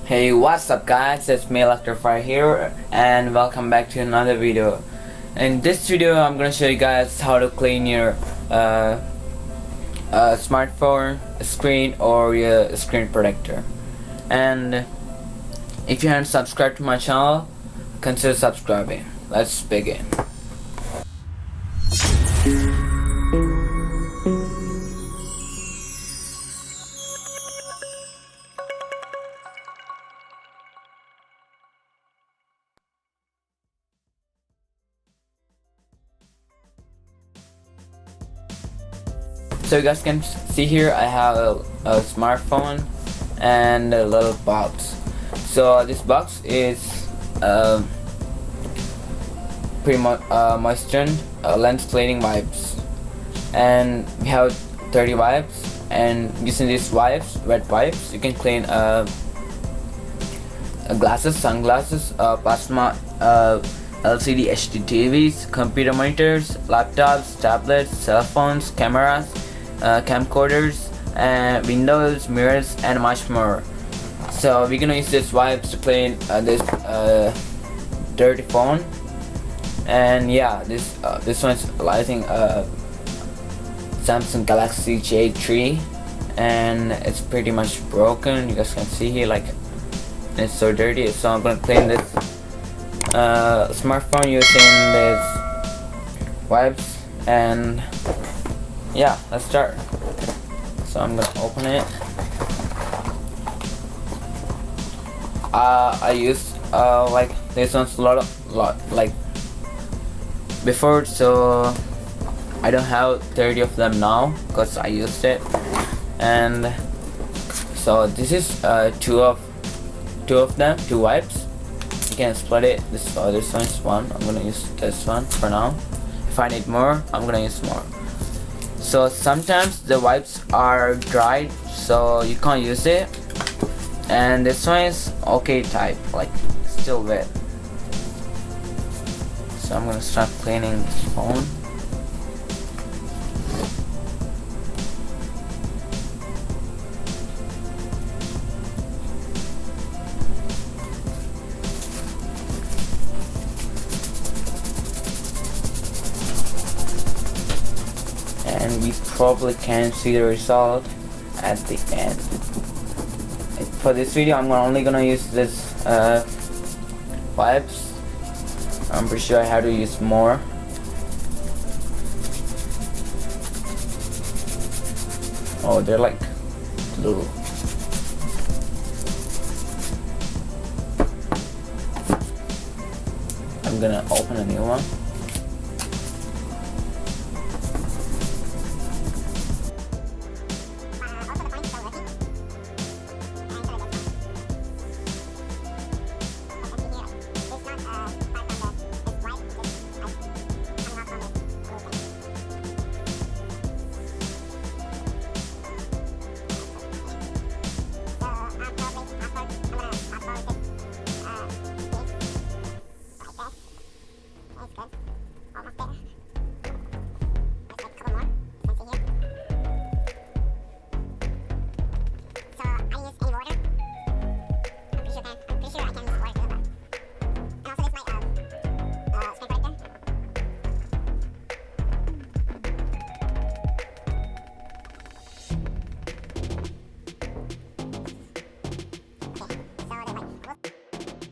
Hey, what's up guys, it's me Electrify here and welcome back to another video. In this video I'm gonna show you guys how to clean your smartphone screen or your screen protector. And if you haven't subscribed to my channel, consider subscribing. Let's begin. So you guys can see here I have a smartphone and a little box. So this box is pretty much moisture lens cleaning wipes, and we have 30 wipes, and using these wipes, wet wipes, you can clean glasses, sunglasses, plasma, LCD HD TVs, computer monitors, laptops, tablets, cell phones, cameras, camcorders, windows, mirrors, and much more. So we're gonna use this wipes to clean this dirty phone. And yeah, this one's I think Samsung Galaxy J3, and it's pretty much broken. You guys can see here, like, it's so dirty. So I'm gonna clean this smartphone using this wipes, and yeah, let's start. So I'm gonna open it. I used like this one's a lot like before, so I don't have 30 of them now because I used it. And so this is two of them, two wipes. You can split it. This one's one. I'm gonna use this one for now. If I need more, I'm gonna use more. So sometimes the wipes are dried, so you can't use it. And this one is okay type, like still wet. So I'm gonna start cleaning this phone. And we probably can see the result at the end. For this video I'm only gonna use this wipes. I'm pretty sure I have to use more. Oh, they're like blue. I'm gonna open a new one.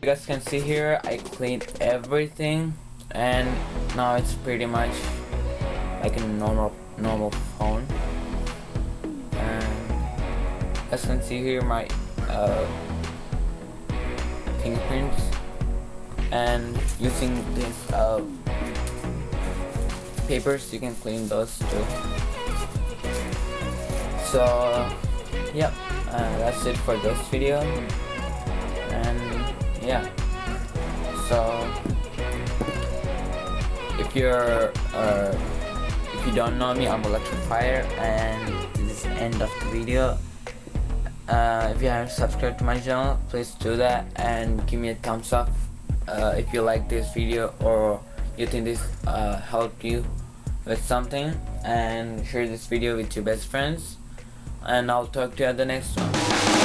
You guys can see here I cleaned everything, and now it's pretty much like a normal phone. And you guys can see here my fingerprints, and using these papers you can clean those too. So yeah, that's it for this video. And yeah, so if you don't know me, I'm Electrifier, and this is the end of the video. If you haven't subscribed to my channel, please do that and give me a thumbs up if you like this video or you think this helped you with something, and share this video with your best friends, and I'll talk to you at the next one.